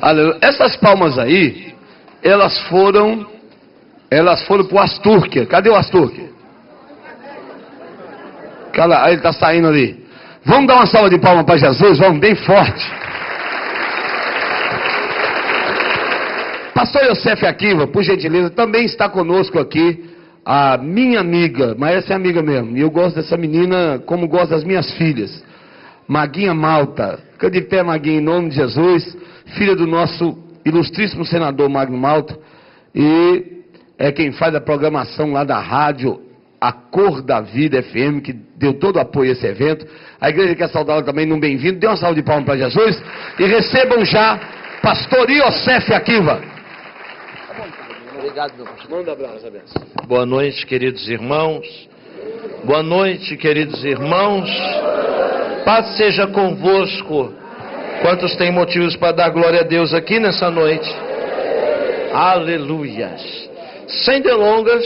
Aleluia. Essas palmas aí, elas foram pro Asturquia. Cadê o Asturquia? Aí ele está saindo ali. Vamos dar uma salva de palmas para Jesus? Vamos, bem forte. Pastor Yosef Akiva, por gentileza, também está conosco aqui. A minha amiga, mas essa é amiga mesmo. E eu gosto dessa menina como gosto das minhas filhas. Maguinha Malta. Fica de pé, Maguinha, em nome de Jesus. Filha do nosso ilustríssimo senador Magno Malta. E é quem faz a programação lá da rádio A Cor da Vida FM, que deu todo o apoio a esse evento. A igreja quer saudá-la também num bem-vindo. Dê uma salva de palmas para Jesus. E recebam já Pastor Yosef Akiva. Obrigado, meu pastor. Manda abraço, abençoe. Boa noite, queridos irmãos. Boa noite, queridos irmãos. Paz seja convosco. Quantos têm motivos para dar glória a Deus aqui nessa noite? Aleluias. Sem delongas,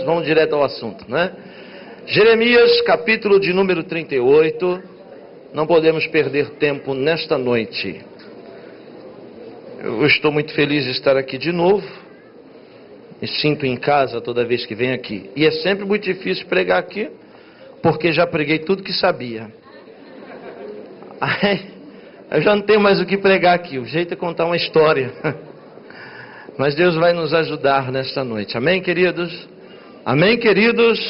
vamos direto ao assunto, né? Jeremias, capítulo de número 38. Não podemos perder tempo nesta noite. Eu estou muito feliz de estar aqui de novo. Me sinto em casa toda vez que venho aqui. E é sempre muito difícil pregar aqui, porque já preguei tudo que sabia. Aí, eu já não tenho mais o que pregar aqui. O jeito é contar uma história. Mas Deus vai nos ajudar nesta noite. Amém, queridos? Amém, queridos?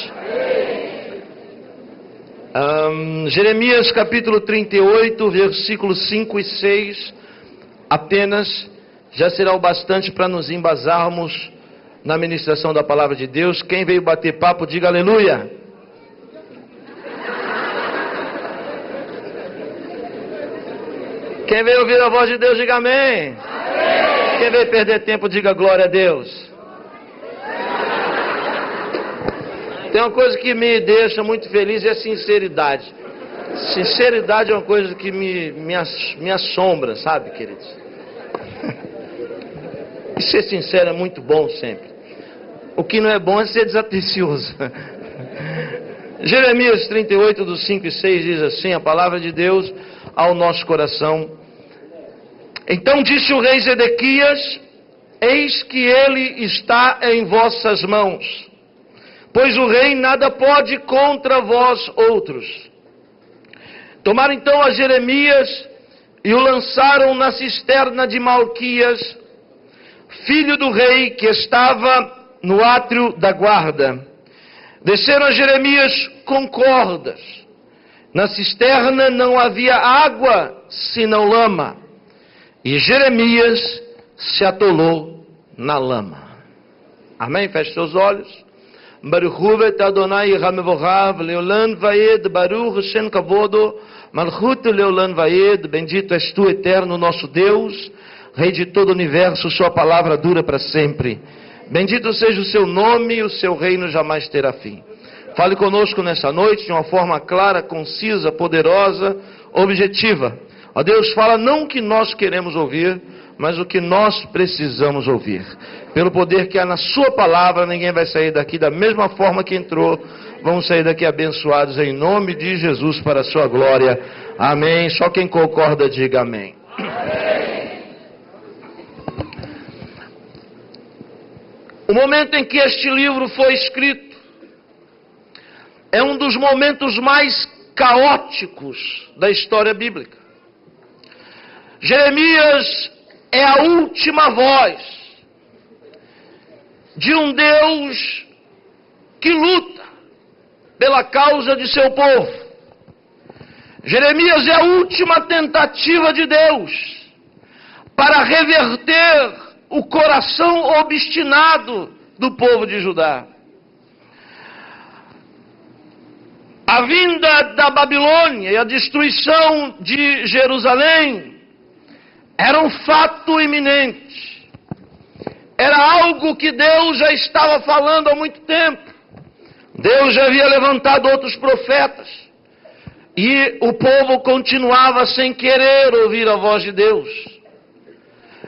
Jeremias capítulo 38, versículos 5 e 6. Apenas já será o bastante para nos embasarmos na ministração da palavra de Deus. Quem veio bater papo, diga aleluia. Quem veio ouvir a voz de Deus, diga amém. Quem veio perder tempo, diga glória a Deus. Tem uma coisa que me deixa muito feliz, é a sinceridade. Sinceridade é uma coisa que me assombra, sabe, queridos? E ser sincero é muito bom sempre. O que não é bom é ser desatencioso. Jeremias 38, dos 5 e 6 diz assim, a palavra de Deus ao nosso coração. Então disse o rei Zedequias, eis que ele está em vossas mãos, pois o rei nada pode contra vós outros. Tomaram então a Jeremias e o lançaram na cisterna de Malquias, filho do rei, que estava no átrio da guarda. Desceram a Jeremias com cordas. Na cisterna não havia água, senão lama. E Jeremias se atolou na lama. Amém? Feche seus olhos. Baruch hu et Adonai Hamevorav, Leolan Vaed, Baruch Shen Kavodo, Malchut Leolan Vaed, bendito és tu, eterno nosso Deus, Rei de todo o universo, sua palavra dura para sempre. Bendito seja o seu nome e o seu reino jamais terá fim. Fale conosco nessa noite de uma forma clara, concisa, poderosa, objetiva. Ó Deus, fala não o que nós queremos ouvir, mas o que nós precisamos ouvir. Pelo poder que há na sua palavra, ninguém vai sair daqui da mesma forma que entrou. Vamos sair daqui abençoados em nome de Jesus para a sua glória. Amém. Só quem concorda diga amém. O momento em que este livro foi escrito é um dos momentos mais caóticos da história bíblica. Jeremias é a última voz de um Deus que luta pela causa de seu povo. Jeremias é a última tentativa de Deus para reverter o coração obstinado do povo de Judá. A vinda da Babilônia e a destruição de Jerusalém era um fato iminente. Era algo que Deus já estava falando há muito tempo. Deus já havia levantado outros profetas. E o povo continuava sem querer ouvir a voz de Deus.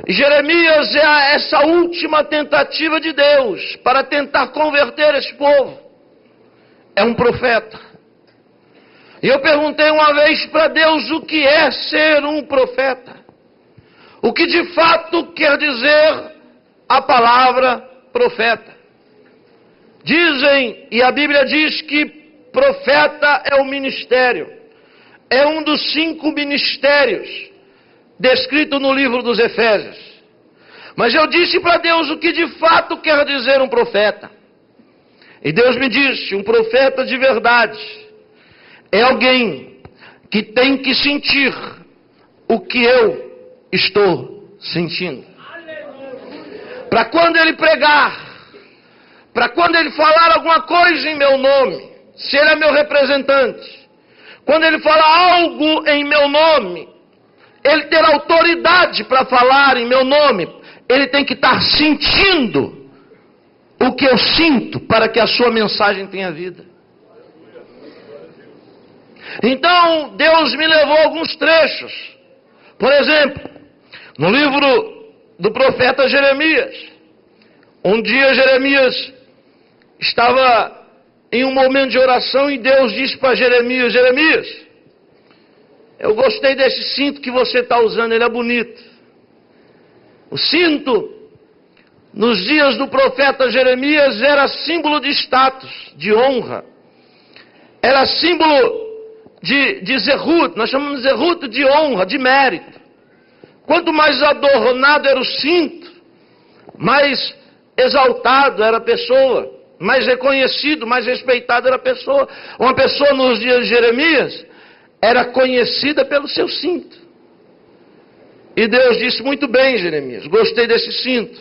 E Jeremias é essa última tentativa de Deus para tentar converter esse povo. É um profeta. E eu perguntei uma vez para Deus o que é ser um profeta. o que de fato quer dizer a palavra profeta. Dizem, e a Bíblia diz que profeta é o ministério, é um dos 5 ministérios descrito no livro dos Efésios. Mas eu disse para Deus o que de fato quer dizer um profeta. E Deus me disse, um profeta de verdade é alguém que tem que sentir o que eu estou sentindo. Para quando ele pregar, para quando ele falar alguma coisa em meu nome, se ele é meu representante, quando ele falar algo em meu nome, ele ter autoridade para falar em meu nome, ele tem que estar sentindo o que eu sinto para que a sua mensagem tenha vida. Então, Deus me levou a alguns trechos. Por exemplo, no livro do profeta Jeremias. Um dia Jeremias estava em um momento de oração e Deus disse para Jeremias: Jeremias, eu gostei desse cinto que você está usando, ele é bonito. O cinto, nos dias do profeta Jeremias, era símbolo de status, de honra. Era símbolo de zerut, nós chamamos de zerut de honra, de mérito. Quanto mais adornado era o cinto, mais exaltado era a pessoa, mais reconhecido, mais respeitado era a pessoa. Uma pessoa nos dias de Jeremias era conhecida pelo seu cinto. E Deus disse: muito bem, Jeremias, gostei desse cinto.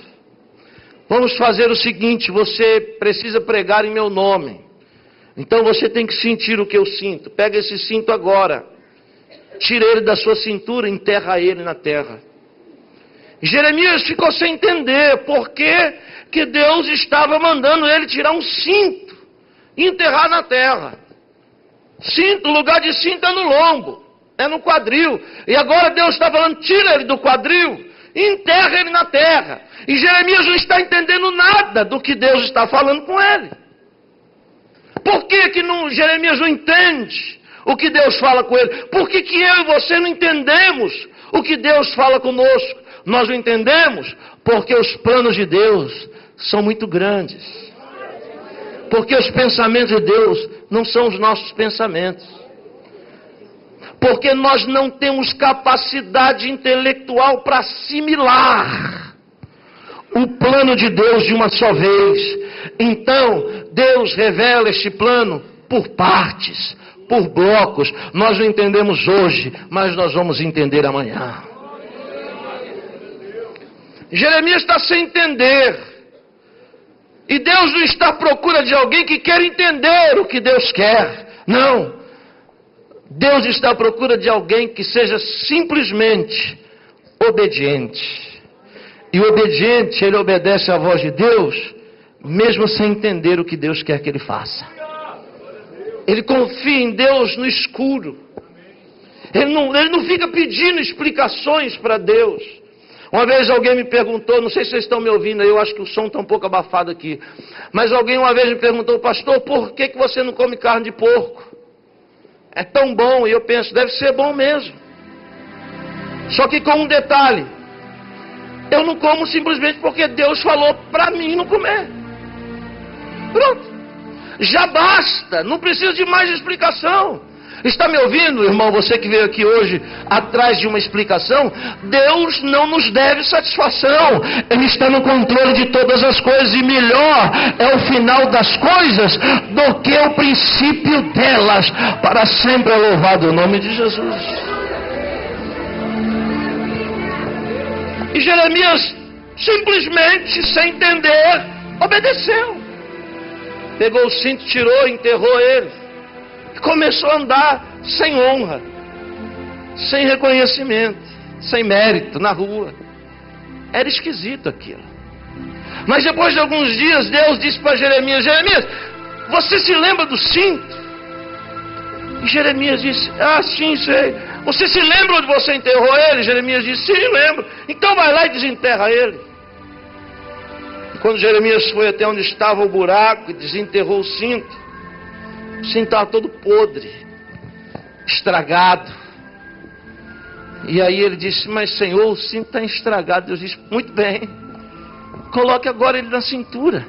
Vamos fazer o seguinte, você precisa pregar em meu nome. Então você tem que sentir o que eu sinto. Pega esse cinto agora, tira ele da sua cintura, enterra ele na terra. Jeremias ficou sem entender por que Deus estava mandando ele tirar um cinto e enterrar na terra. Cinto, o lugar de cinto é no lombo, é no quadril. E agora Deus está falando: tira ele do quadril e enterra ele na terra. E Jeremias não está entendendo nada do que Deus está falando com ele. Por que Jeremias não entende o que Deus fala com ele? Por que eu e você não entendemos o que Deus fala conosco? Nós não entendemos porque os planos de Deus são muito grandes. Porque os pensamentos de Deus não são os nossos pensamentos. Porque nós não temos capacidade intelectual para assimilar o plano de Deus de uma só vez. Então, Deus revela este plano por partes, por blocos. Nós não entendemos hoje, mas nós vamos entender amanhã. Jeremias está sem entender. E Deus não está à procura de alguém que quer entender o que Deus quer. Não. Deus está à procura de alguém que seja simplesmente obediente. E o obediente, ele obedece à voz de Deus, mesmo sem entender o que Deus quer que ele faça. Ele confia em Deus no escuro. Ele não fica pedindo explicações para Deus. Uma vez alguém me perguntou, não sei se vocês estão me ouvindo aí, eu acho que o som está um pouco abafado aqui. Mas alguém uma vez me perguntou: pastor, por que você não come carne de porco? É tão bom. E eu penso, deve ser bom mesmo. Só que com um detalhe: eu não como simplesmente porque Deus falou para mim não comer. Pronto. Já basta. Não precisa de mais explicação. Está me ouvindo, irmão? Você que veio aqui hoje atrás de uma explicação. Deus não nos deve satisfação. Ele está no controle de todas as coisas. E melhor é o final das coisas do que o princípio delas. Para sempre é louvado o nome de Jesus. E Jeremias, simplesmente, sem entender, obedeceu. Pegou o cinto, tirou, enterrou ele. E começou a andar sem honra, sem reconhecimento, sem mérito, na rua. Era esquisito aquilo. Mas depois de alguns dias, Deus disse para Jeremias: Jeremias, você se lembra do cinto? E Jeremias disse: ah, sim, sei. Você se lembra onde você enterrou ele? Jeremias disse: sim, lembro. Então vai lá e desenterra ele. E quando Jeremias foi até onde estava o buraco e desenterrou o cinto estava todo podre, estragado. E aí ele disse: mas Senhor, o cinto está estragado. Deus disse: muito bem, coloque agora ele na cintura.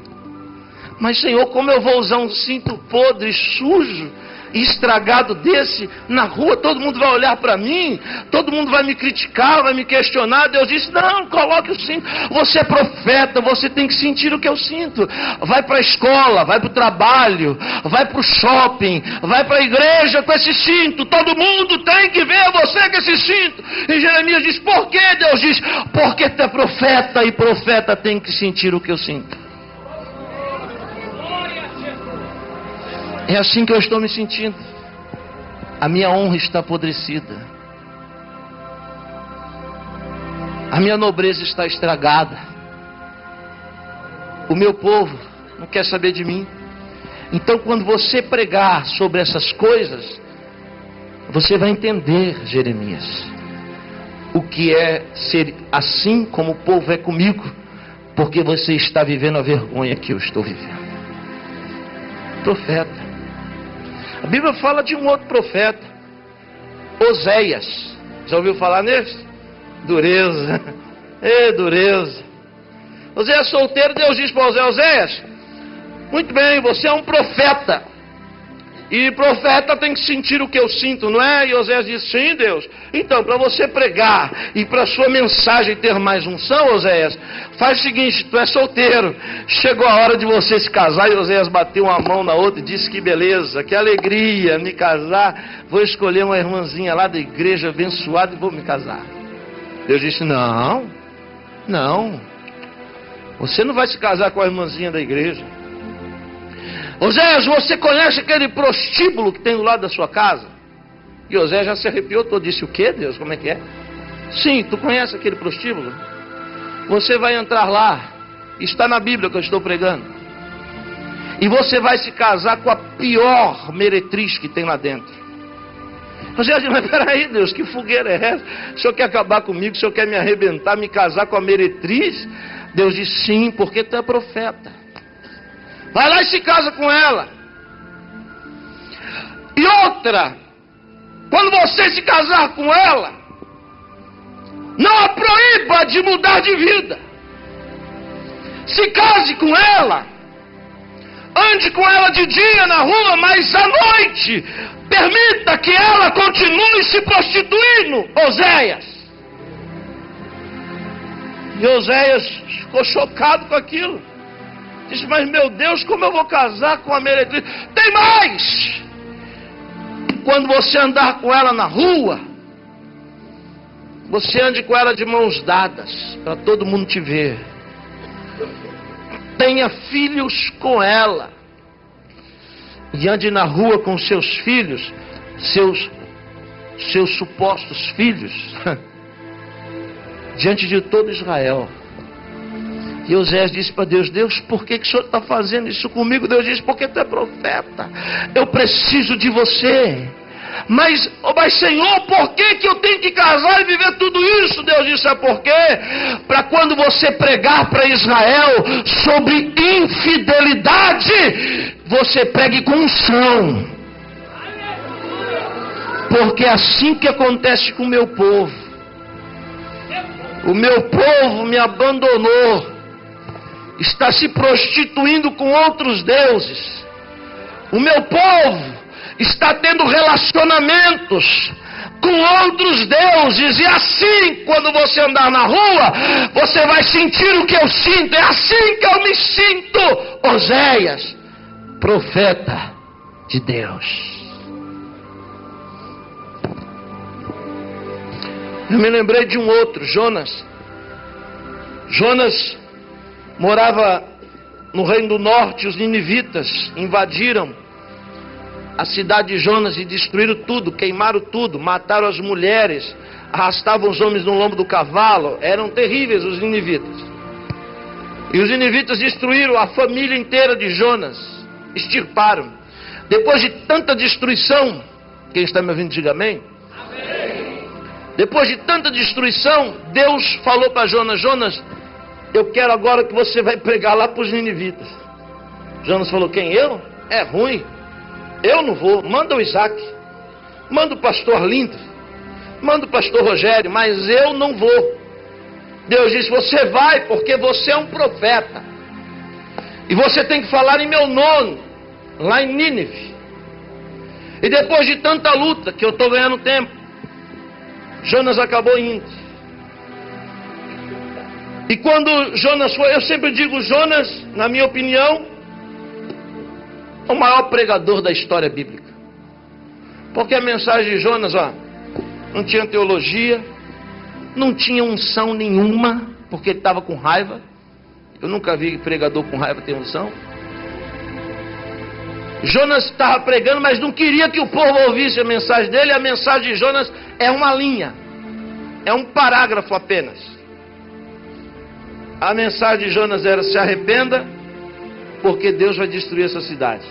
Mas Senhor, como eu vou usar um cinto podre, sujo e estragado desse na rua? Todo mundo vai olhar para mim, todo mundo vai me criticar, vai me questionar. Deus disse: não, coloque o cinto. Você é profeta, você tem que sentir o que eu sinto. Vai para a escola, vai para o trabalho, vai para o shopping, vai para a igreja com esse cinto. Todo mundo tem que ver você com esse cinto. E Jeremias diz: por que? Deus diz: porque tu é profeta, e profeta tem que sentir o que eu sinto. É assim que eu estou me sentindo. A minha honra está apodrecida. A minha nobreza está estragada. O meu povo não quer saber de mim. Então, quando você pregar sobre essas coisas, você vai entender, Jeremias, o que é ser assim como o povo é comigo, porque você está vivendo a vergonha que eu estou vivendo. Profeta. A Bíblia fala de um outro profeta, Oséias. Já ouviu falar nesse? Dureza. Dureza. Oséias solteiro, Deus diz para Oséias: Oséias, muito bem, você é um profeta. E profeta tem que sentir o que eu sinto, não é? E Oséias diz: sim, Deus. Então, para você pregar e para sua mensagem ter mais unção, Oséias, faz o seguinte: tu é solteiro, chegou a hora de você se casar. E Oséias bateu uma mão na outra e disse: que beleza, que alegria me casar. Vou escolher uma irmãzinha lá da igreja abençoada e vou me casar. Deus disse: não, você não vai se casar com a irmãzinha da igreja. Oséias, você conhece aquele prostíbulo que tem do lado da sua casa? E Oséias já se arrepiou todo. Disse: o que, Deus? Como é que é? Sim, tu conhece aquele prostíbulo? Você vai entrar lá. Está na Bíblia que eu estou pregando. E você vai se casar com a pior meretriz que tem lá dentro. Oséias diz: mas peraí, Deus, que fogueira é essa? O senhor quer acabar comigo? O senhor quer me arrebentar, me casar com a meretriz? Deus diz: sim, porque tu é profeta. Vai lá e se casa com ela. E outra, quando você se casar com ela, não a proíba de mudar de vida. Se case com ela, ande com ela de dia na rua, mas à noite permita que ela continue se prostituindo. Oséias. E Oséias ficou chocado com aquilo. Disse: mas meu Deus, como eu vou casar com a meretriz? Tem mais! Quando você andar com ela na rua, você ande com ela de mãos dadas, para todo mundo te ver. Tenha filhos com ela. E ande na rua com seus filhos, seus supostos filhos, diante de todo Israel. E Oséias disse para Deus: Deus, por que o Senhor está fazendo isso comigo? Deus disse: porque tu é profeta, eu preciso de você. Mas Senhor, por que eu tenho que casar e viver tudo isso? Deus disse: é porque para quando você pregar para Israel sobre infidelidade, você pregue com unção. Porque é assim que acontece com o meu povo. O meu povo me abandonou, está se prostituindo com outros deuses. O meu povo está tendo relacionamentos com outros deuses. E assim, quando você andar na rua, você vai sentir o que eu sinto. É assim que eu me sinto. Oséias, profeta de Deus. Eu me lembrei de um outro, Jonas. Jonas morava no reino do norte. Os ninivitas invadiram a cidade de Jonas e destruíram tudo, queimaram tudo, mataram as mulheres, arrastavam os homens no lombo do cavalo. Eram terríveis os ninivitas. E os ninivitas destruíram a família inteira de Jonas, extirparam. Depois de tanta destruição, quem está me ouvindo diga amém? Amém. Depois de tanta destruição, Deus falou para Jonas: Jonas, eu quero agora que você vai pregar lá para os ninivitas. Jonas falou: quem, eu? É ruim. Eu não vou. Manda o Isaac. Manda o pastor Lindo. manda o pastor Rogério, mas eu não vou. Deus disse, você vai porque você é um profeta. E você tem que falar em meu nome, lá em Nínive. E depois de tanta luta, que eu estou ganhando tempo, Jonas acabou indo. E quando Jonas foi, eu sempre digo, Jonas, na minha opinião, é o maior pregador da história bíblica. Porque a mensagem de Jonas, não tinha teologia, não tinha unção nenhuma, porque ele estava com raiva. Eu nunca vi pregador com raiva ter unção. Jonas estava pregando, mas não queria que o povo ouvisse a mensagem dele. A mensagem de Jonas é uma linha, é um parágrafo apenas. A mensagem de Jonas era: se arrependa, porque Deus vai destruir essa cidade.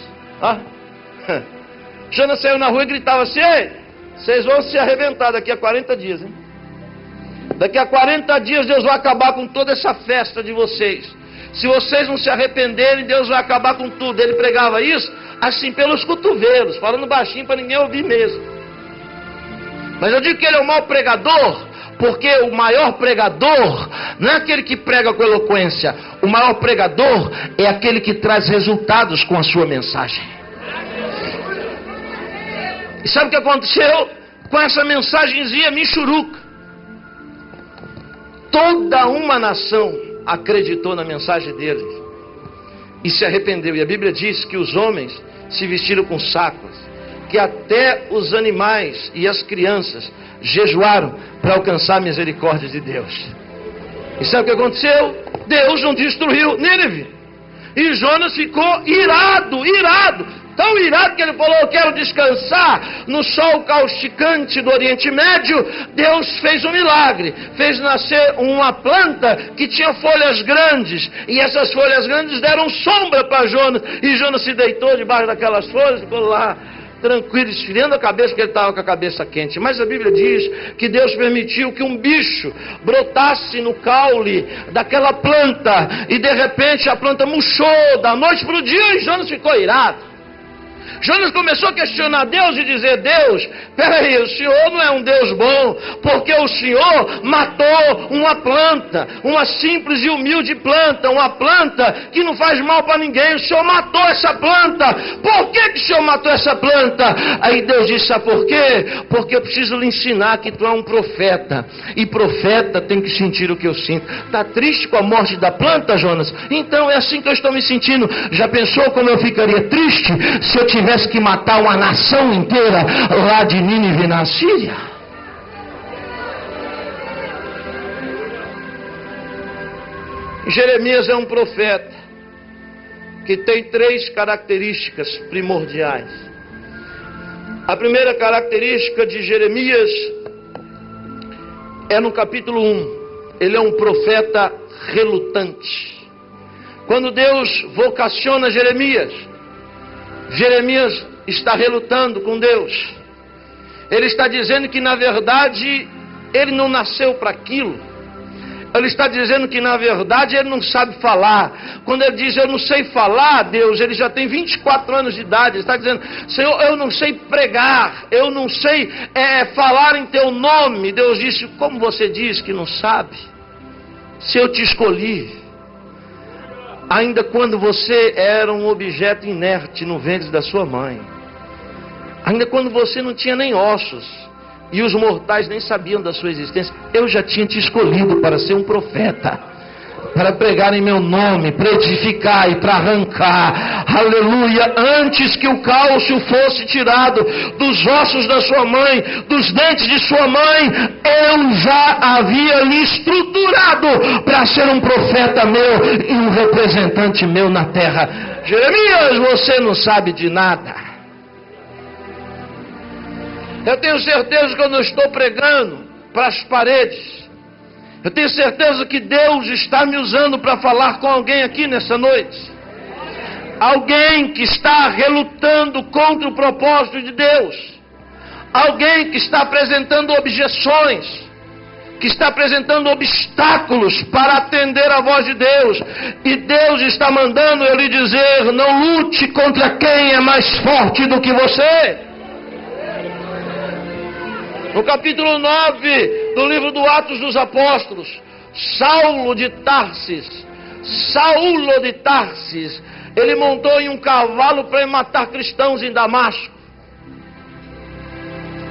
Jonas saiu na rua e gritava assim: ei, vocês vão se arrebentar daqui a 40 dias, hein? Daqui a 40 dias Deus vai acabar com toda essa festa de vocês. Se vocês não se arrependerem, Deus vai acabar com tudo. Ele pregava isso assim pelos cotovelos, falando baixinho para ninguém ouvir mesmo. Mas eu digo que ele é o maior pregador, porque o maior pregador não é aquele que prega com eloquência. O maior pregador é aquele que traz resultados com a sua mensagem. E sabe o que aconteceu com essa mensagenzinha michuruca? Toda uma nação acreditou na mensagem dele e se arrependeu. E a Bíblia diz que os homens se vestiram com sacos, que até os animais e as crianças jejuaram para alcançar a misericórdia de Deus. E sabe o que aconteceu? Deus não destruiu Nínive. E Jonas ficou irado. Tão irado que ele falou: eu quero descansar no sol causticante do Oriente Médio. Deus fez um milagre, fez nascer uma planta que tinha folhas grandes, e essas folhas grandes deram sombra para Jonas, e Jonas se deitou debaixo daquelas folhas, ficou lá tranquilo, esfriando a cabeça, porque ele estava com a cabeça quente. Mas a Bíblia diz que Deus permitiu que um bicho brotasse no caule daquela planta, e de repente a planta murchou da noite para o dia, e Jonas ficou irado. Jonas começou a questionar Deus e dizer: Deus, peraí, o Senhor não é um Deus bom, porque o Senhor matou uma planta, uma simples e humilde planta, uma planta que não faz mal para ninguém. O Senhor matou essa planta. Por que o Senhor matou essa planta? Aí Deus disse: sabe por quê? Porque eu preciso lhe ensinar que tu é um profeta, e profeta tem que sentir o que eu sinto. Está triste com a morte da planta, Jonas? Então é assim que eu estou me sentindo. Já pensou como eu ficaria triste se eu tivesse que matar uma nação inteira lá de Nínive, na Síria? Jeremias é um profeta que tem 3 características primordiais. A primeira característica de Jeremias é no capítulo 1. Ele é um profeta relutante. Quando Deus vocaciona Jeremias está relutando com Deus. Ele está dizendo que na verdade ele não nasceu para aquilo. Ele está dizendo que na verdade ele não sabe falar. Quando ele diz eu não sei falar, Deus, ele já tem 24 anos de idade. Ele está dizendo: Senhor, eu não sei pregar, eu não sei falar em teu nome. Deus disse: como você diz que não sabe? Se eu te escolhi, ainda quando você era um objeto inerte no ventre da sua mãe, ainda quando você não tinha nem ossos, e os mortais nem sabiam da sua existência, eu já tinha te escolhido para ser um profeta, para pregar em meu nome, para edificar e para arrancar, aleluia, antes que o cálcio fosse tirado dos ossos da sua mãe, dos dentes de sua mãe, eu já havia lhe estruturado para ser um profeta meu e um representante meu na terra. Jeremias, você não sabe de nada. Eu tenho certeza que quando eu estou pregando para as paredes, eu tenho certeza que Deus está me usando para falar com alguém aqui nessa noite. Alguém que está relutando contra o propósito de Deus. Alguém que está apresentando objeções, que está apresentando obstáculos para atender a voz de Deus. E Deus está mandando eu lhe dizer: não lute contra quem é mais forte do que você. No capítulo 9 do livro do Atos dos Apóstolos, Saulo de Tarsis, ele montou em um cavalo para matar cristãos em Damasco.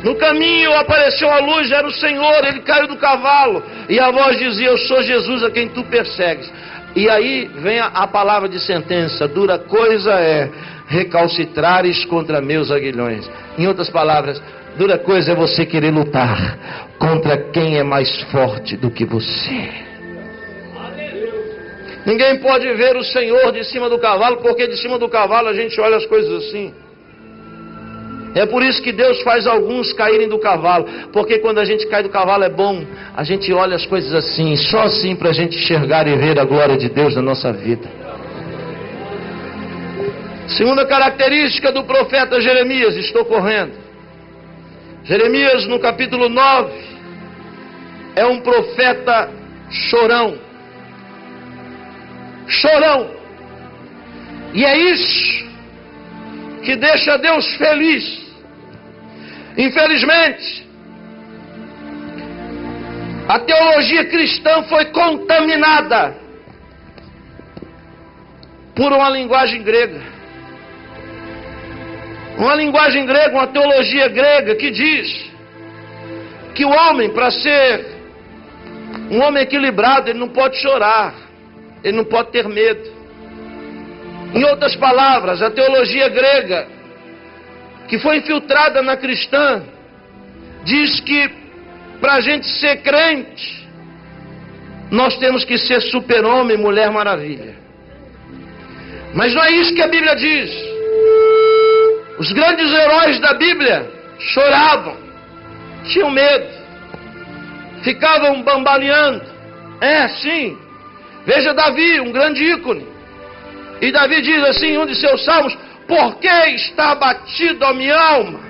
No caminho apareceu a luz, era o Senhor, ele caiu do cavalo, e a voz dizia: eu sou Jesus a quem tu persegues. E aí vem a palavra de sentença: dura coisa é recalcitrares contra meus aguilhões. Em outras palavras, dura coisa é você querer lutar contra quem é mais forte do que você. Ninguém pode ver o Senhor de cima do cavalo, porque de cima do cavalo a gente olha as coisas assim. É por isso que Deus faz alguns caírem do cavalo, porque quando a gente cai do cavalo é bom, a gente olha as coisas assim, só assim para a gente enxergar e ver a glória de Deus na nossa vida. Segunda característica do profeta Jeremias, estou correndo. Jeremias no capítulo 9 é um profeta chorão. Chorão. E é isso que deixa Deus feliz. Infelizmente, a teologia cristã foi contaminada por uma linguagem grega. Uma linguagem grega, uma teologia grega que diz que o homem, para ser um homem equilibrado, ele não pode chorar, ele não pode ter medo. Em outras palavras, a teologia grega, que foi infiltrada na cristã, diz que para a gente ser crente, nós temos que ser super-homem, mulher maravilha. Mas não é isso que a Bíblia diz. Os grandes heróis da Bíblia choravam, tinham medo, ficavam bambaleando. É, sim. Veja Davi, um grande ícone. E Davi diz assim em um de seus salmos: por que está abatido a minha alma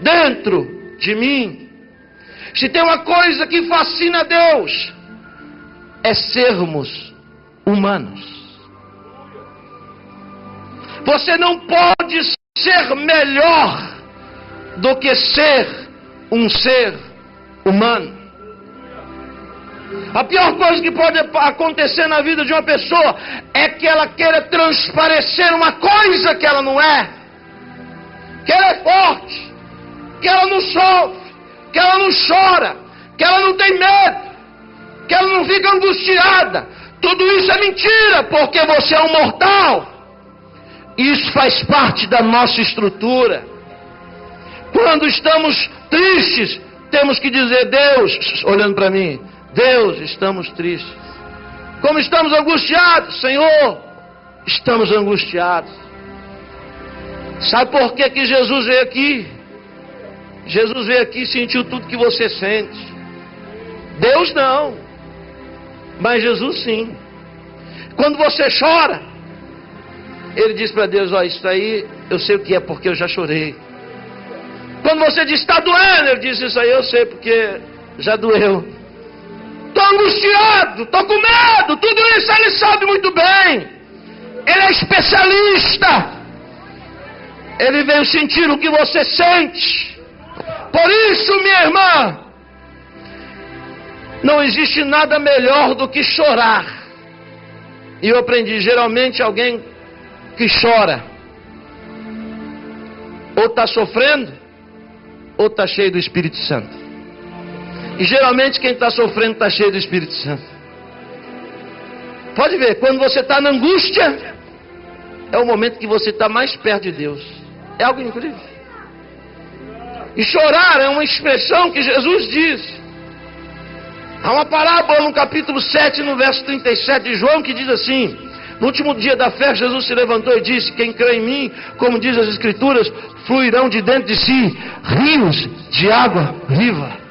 dentro de mim? Se tem uma coisa que fascina a Deus, é sermos humanos. Você não pode ser melhor do que ser um ser humano. A pior coisa que pode acontecer na vida de uma pessoa é que ela queira transparecer uma coisa que ela não é. Que ela é forte, que ela não sofre, que ela não chora, que ela não tem medo, que ela não fica angustiada. Tudo isso é mentira, porque você é um mortal. Isso faz parte da nossa estrutura. Quando estamos tristes, temos que dizer: Deus, olhando para mim, Deus, estamos tristes. Como estamos angustiados, Senhor, estamos angustiados. Sabe por que Jesus veio aqui? Jesus veio aqui e sentiu tudo que você sente. Deus não, mas Jesus sim. Quando você chora, Ele diz para Deus: ó, isso aí eu sei o que é, porque eu já chorei. Quando você diz: está doendo, Ele diz: isso aí eu sei, porque já doeu. Estou angustiado, estou com medo, tudo isso Ele sabe muito bem. Ele é especialista. Ele veio sentir o que você sente. Por isso, minha irmã, não existe nada melhor do que chorar. E eu aprendi, geralmente alguém que chora ou está sofrendo ou está cheio do Espírito Santo. E geralmente quem está sofrendo está cheio do Espírito Santo. Pode ver, quando você está na angústia, é o momento que você está mais perto de Deus. É algo incrível. E chorar é uma expressão que Jesus diz. Há uma parábola no capítulo 7, no verso 37 de João, que diz assim: no último dia da festa, Jesus se levantou e disse: quem crê em mim, como diz as Escrituras, fluirão de dentro de si rios de água viva.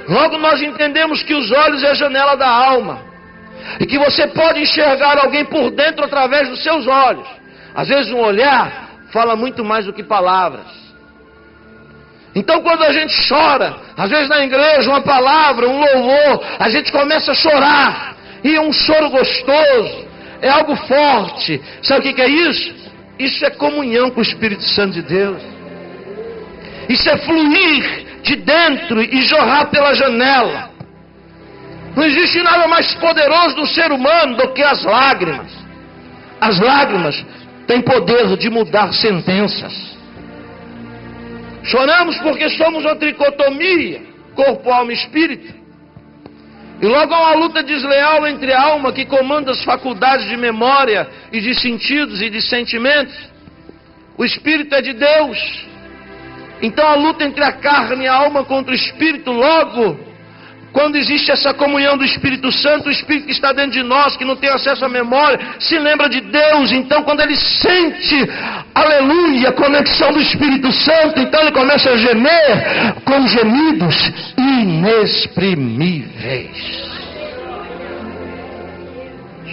Logo nós entendemos que os olhos é a janela da alma, e que você pode enxergar alguém por dentro através dos seus olhos. Às vezes um olhar fala muito mais do que palavras. Então quando a gente chora, às vezes na igreja, uma palavra, um louvor, a gente começa a chorar, e é um choro gostoso, é algo forte. Sabe o que é isso? Isso é comunhão com o Espírito Santo de Deus. Isso é fluir de dentro e jorrar pela janela. Não existe nada mais poderoso no ser humano do que as lágrimas. As lágrimas têm poder de mudar sentenças. Choramos porque somos uma tricotomia, corpo, alma e espírito. E logo há uma luta desleal entre a alma, que comanda as faculdades de memória e de sentidos e de sentimentos. O espírito é de Deus. Então a luta entre a carne e a alma contra o espírito, logo, quando existe essa comunhão do Espírito Santo, o Espírito que está dentro de nós, que não tem acesso à memória, se lembra de Deus. Então quando ele sente, aleluia, a conexão do Espírito Santo, então ele começa a gemer com gemidos inexprimíveis.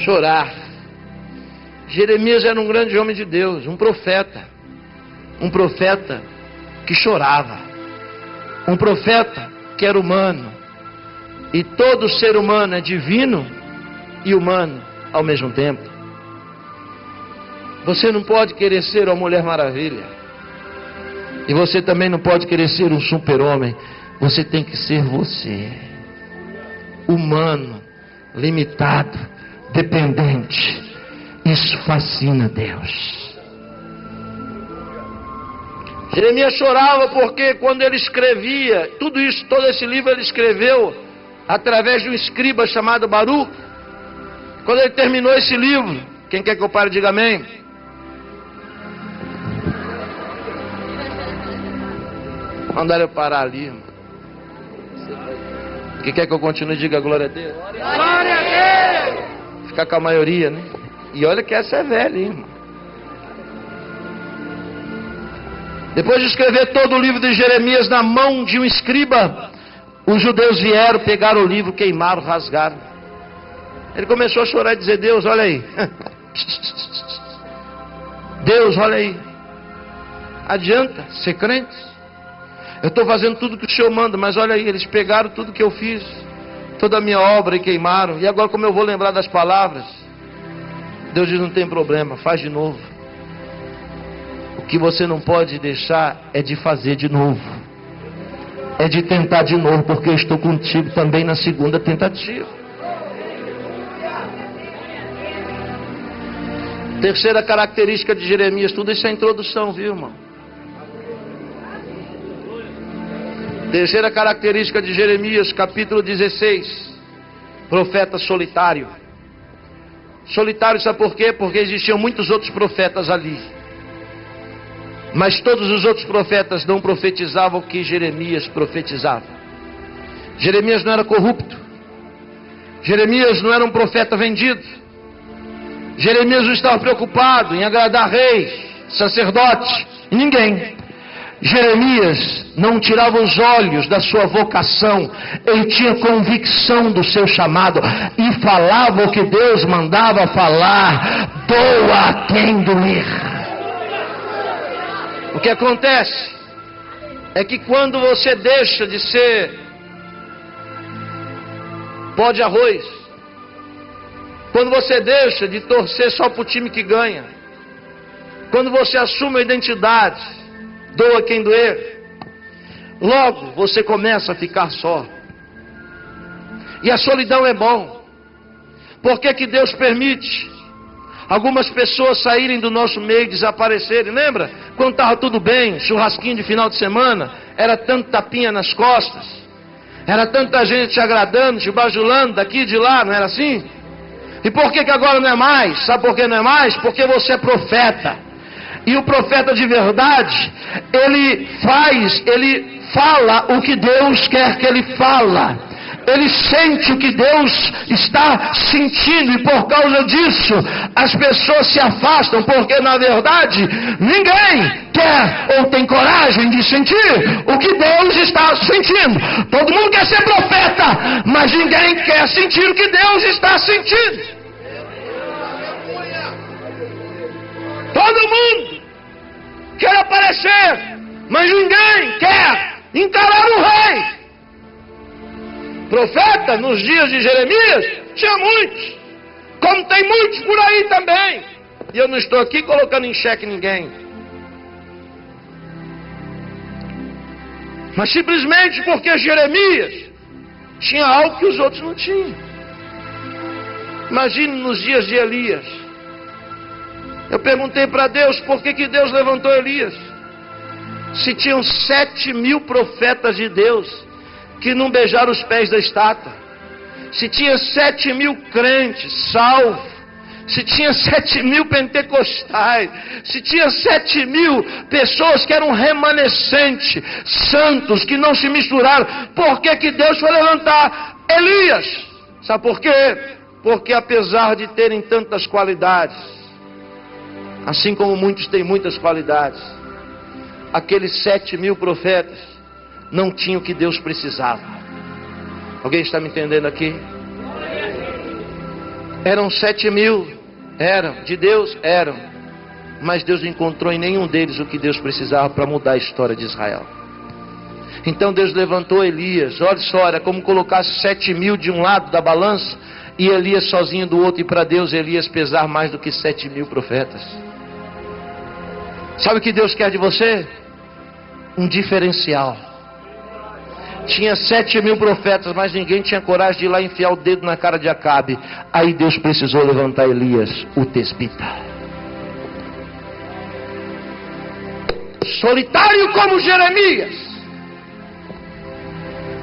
Chorar. Jeremias era um grande homem de Deus, um profeta que chorava, um profeta que era humano. E todo ser humano é divino e humano ao mesmo tempo. Você não pode querer ser uma Mulher Maravilha. E você também não pode querer ser um super-homem. Você tem que ser você. Humano, limitado, dependente. Isso fascina Deus. Jeremias chorava porque quando ele escrevia, tudo isso, todo esse livro ele escreveu através de um escriba chamado Baruch. Quando ele terminou esse livro, quem quer que eu pare, diga amém. Mandaram eu parar ali, irmão. Quem quer que eu continue, diga glória a Deus. Glória a Deus! Ficar com a maioria, né? E olha que essa é velha, irmão. Depois de escrever todo o livro de Jeremias na mão de um escriba, os judeus vieram, pegaram o livro, queimaram, rasgaram. Ele começou a chorar e dizer: Deus, olha aí. Deus, olha aí. Adianta ser crente? Eu estou fazendo tudo que o Senhor manda, mas olha aí, eles pegaram tudo que eu fiz, toda a minha obra, e queimaram. E agora como eu vou lembrar das palavras? Deus diz: não tem problema, faz de novo. O que você não pode deixar é de fazer de novo. É de tentar de novo, porque eu estou contigo também na segunda tentativa. Terceira característica de Jeremias, tudo isso é introdução, viu, irmão? Terceira característica de Jeremias, capítulo 16, profeta solitário. Solitário, sabe por quê? Porque existiam muitos outros profetas ali. Mas todos os outros profetas não profetizavam o que Jeremias profetizava. Jeremias não era corrupto. Jeremias não era um profeta vendido. Jeremias não estava preocupado em agradar reis, sacerdotes e ninguém. Jeremias não tirava os olhos da sua vocação. Ele tinha convicção do seu chamado e falava o que Deus mandava falar, doa a quem doer. O que acontece é que quando você deixa de ser pó de arroz, quando você deixa de torcer só para o time que ganha, quando você assume a identidade, doa quem doer, logo você começa a ficar só. E a solidão é bom. Por que que Deus permite algumas pessoas saírem do nosso meio e desaparecerem? Lembra? Quando estava tudo bem, churrasquinho de final de semana, era tanto tapinha nas costas, era tanta gente te agradando, te bajulando daqui e de lá, não era assim? E por que que agora não é mais? Sabe por que não é mais? Porque você é profeta. E o profeta de verdade, ele fala o que Deus quer que ele fala. Ele sente o que Deus está sentindo, e por causa disso as pessoas se afastam, porque na verdade ninguém quer ou tem coragem de sentir o que Deus está sentindo. Todo mundo quer ser profeta, mas ninguém quer sentir o que Deus está sentindo. Todo mundo quer aparecer, mas ninguém quer encarar o rei. Profeta, nos dias de Jeremias, tinha muitos, como tem muitos por aí também. E eu não estou aqui colocando em xeque ninguém. Mas simplesmente porque Jeremias tinha algo que os outros não tinham. Imagine nos dias de Elias. Eu perguntei para Deus por que Deus levantou Elias. Se tinham 7.000 profetas de Deus que não beijaram os pés da estátua. Se tinha 7.000 crentes salvos. Se tinha 7.000 pentecostais, se tinha 7.000 pessoas que eram remanescentes, santos, que não se misturaram, por que Deus foi levantar Elias? Sabe por quê? Porque apesar de terem tantas qualidades, assim como muitos têm muitas qualidades, aqueles 7.000 profetas não tinham o que Deus precisava. Alguém está me entendendo aqui? Eram 7.000, eram, de Deus eram, mas Deus não encontrou em nenhum deles o que Deus precisava para mudar a história de Israel. Então Deus levantou Elias. Olha só, era como colocar 7.000 de um lado da balança e Elias sozinho do outro, e para Deus Elias pesar mais do que 7.000 profetas. Sabe o que Deus quer de você? Um diferencial. Tinha 7.000 profetas, mas ninguém tinha coragem de ir lá enfiar o dedo na cara de Acabe. Aí Deus precisou levantar Elias, o tesbita. Solitário como Jeremias.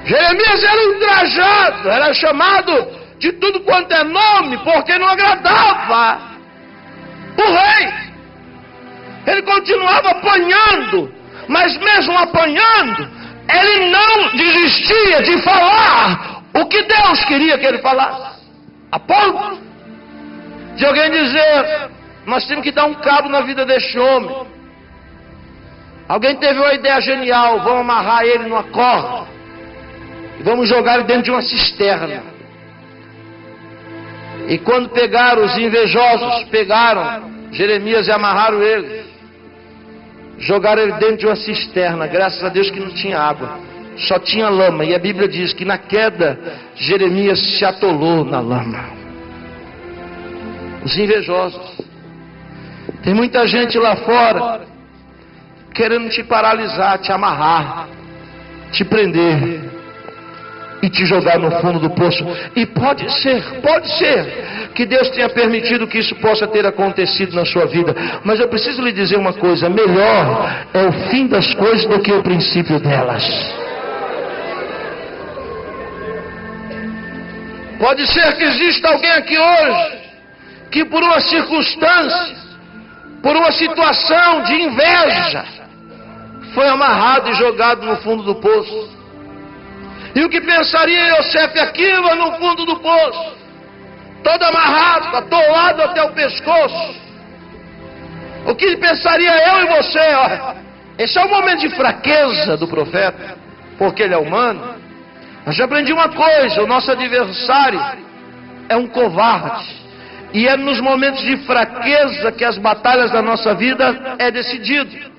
Jeremias era ultrajado, era chamado de tudo quanto é nome, porque não agradava o rei. Ele continuava apanhando, mas mesmo apanhando, ele não desistia de falar o que Deus queria que ele falasse. A ponto de alguém dizer: nós temos que dar um cabo na vida deste homem. Alguém teve uma ideia genial: vamos amarrar ele numa corda e vamos jogar ele dentro de uma cisterna. E quando pegaram, os invejosos pegaram Jeremias e amarraram ele, jogaram ele dentro de uma cisterna. Graças a Deus que não tinha água, só tinha lama. E a Bíblia diz que na queda Jeremias se atolou na lama. Os invejosos. Tem muita gente lá fora querendo te paralisar, te amarrar, te prender e te jogar no fundo do poço. E pode ser que Deus tenha permitido que isso possa ter acontecido na sua vida. Mas eu preciso lhe dizer uma coisa: melhor é o fim das coisas do que o princípio delas. Pode ser que exista alguém aqui hoje que por uma circunstância, por uma situação de inveja, foi amarrado e jogado no fundo do poço. E o que pensaria Yosef Akiva no fundo do poço? Todo amarrado, atolado até o pescoço. O que pensaria eu e você? Olha, esse é o momento de fraqueza do profeta, porque ele é humano. Mas já aprendi uma coisa: o nosso adversário é um covarde. E é nos momentos de fraqueza que as batalhas da nossa vida é decidido.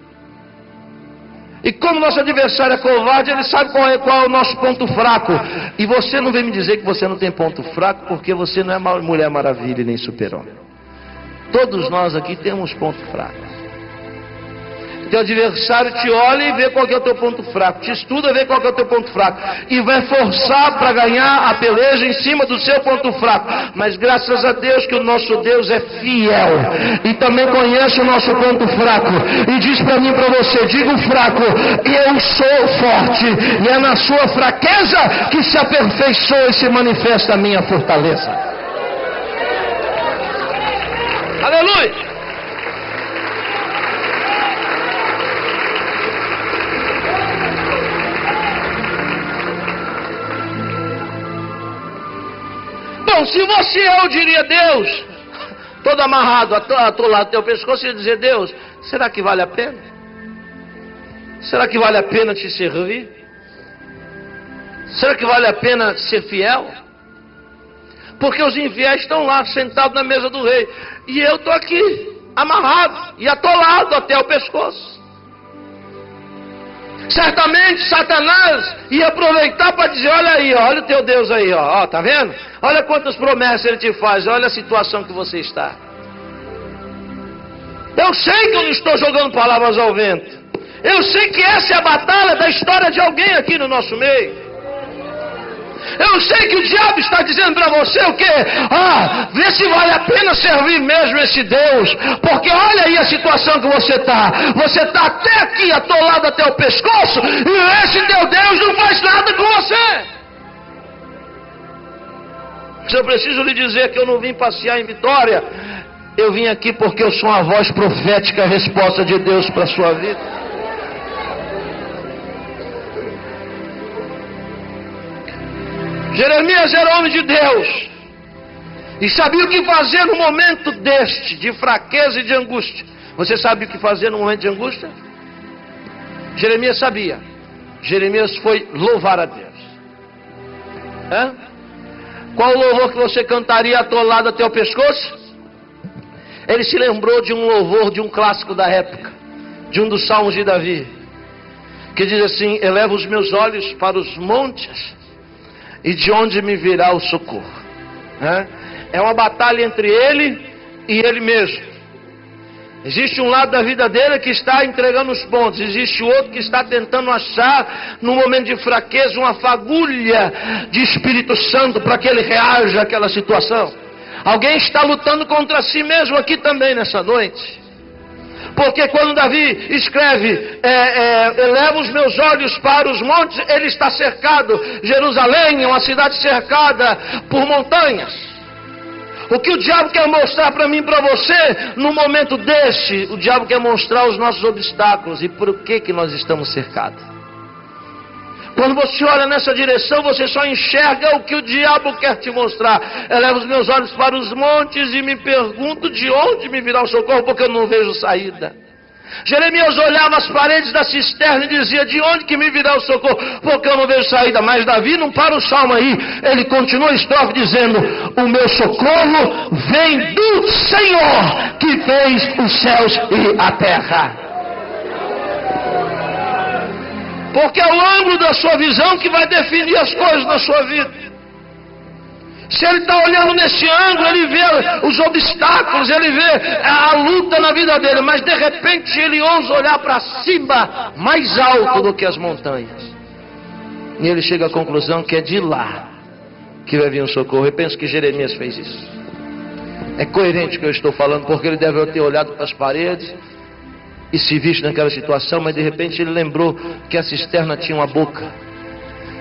E como nosso adversário é covarde, ele sabe qual é o nosso ponto fraco. E você não vem me dizer que você não tem ponto fraco, porque você não é Mulher Maravilha nem Super-Homem. Todos nós aqui temos ponto fraco. Teu adversário te olha e vê qual que é o teu ponto fraco, te estuda e vê qual que é o teu ponto fraco, e vai forçar para ganhar a peleja em cima do seu ponto fraco. Mas graças a Deus que o nosso Deus é fiel e também conhece o nosso ponto fraco, e diz para mim e para você: diga o fraco, eu sou forte, e é na sua fraqueza que se aperfeiçoa e se manifesta a minha fortaleza. Aleluia! Bom, se você, eu diria Deus, todo amarrado, atolado teu pescoço, eu ia dizer: Deus, será que vale a pena? Será que vale a pena te servir? Será que vale a pena ser fiel? Porque os infiéis estão lá, sentados na mesa do rei, e eu estou aqui, amarrado e atolado até o pescoço. Certamente Satanás ia aproveitar para dizer: olha aí, olha o teu Deus aí, ó, tá vendo? Olha quantas promessas ele te faz, olha a situação que você está. Eu sei que eu não estou jogando palavras ao vento. Eu sei que essa é a batalha da história de alguém aqui no nosso meio. Eu sei que o diabo está dizendo para você o quê? Vê se vale a pena servir mesmo esse Deus. Porque olha aí a situação que você está. Você está até aqui, atolado até o pescoço, e esse teu Deus não faz nada com você. Se eu preciso lhe dizer que eu não vim passear em Vitória, eu vim aqui porque eu sou uma voz profética, a resposta de Deus para a sua vida. Jeremias era homem de Deus e sabia o que fazer no momento deste, de fraqueza e de angústia. Você sabe o que fazer no momento de angústia? Jeremias sabia. Jeremias foi louvar a Deus. Qual o louvor que você cantaria atolado até o pescoço? Ele se lembrou de um louvor, de um clássico da época, de um dos salmos de Davi, que diz assim: eleva os meus olhos para os montes, e de onde me virá o socorro? É uma batalha entre ele e ele mesmo. Existe um lado da vida dele que está entregando os pontos. Existe o outro que está tentando achar, no momento de fraqueza, uma fagulha de Espírito Santo para que ele reaja àquela situação. Alguém está lutando contra si mesmo aqui também nessa noite. Porque quando Davi escreve, eleva os meus olhos para os montes, ele está cercado. Jerusalém é uma cidade cercada por montanhas. O que o diabo quer mostrar para mim e para você, no momento deste, o diabo quer mostrar os nossos obstáculos. E por que nós estamos cercados? Quando você olha nessa direção, você só enxerga o que o diabo quer te mostrar. Eleva os meus olhos para os montes e me pergunto de onde me virá o socorro, porque eu não vejo saída. Jeremias olhava as paredes da cisterna e dizia: de onde que me virá o socorro, porque eu não vejo saída. Mas Davi não para o salmo aí, ele continua a estrofe dizendo: o meu socorro vem do Senhor, que fez os céus e a terra. Porque é o ângulo da sua visão que vai definir as coisas na sua vida. Se ele está olhando nesse ângulo, ele vê os obstáculos, ele vê a luta na vida dele. Mas de repente ele ousa olhar para cima, mais alto do que as montanhas. E ele chega à conclusão que é de lá que vai vir o socorro. Eu penso que Jeremias fez isso. É coerente o que eu estou falando, porque ele deve ter olhado para as paredes e se visto naquela situação, mas de repente ele lembrou que a cisterna tinha uma boca.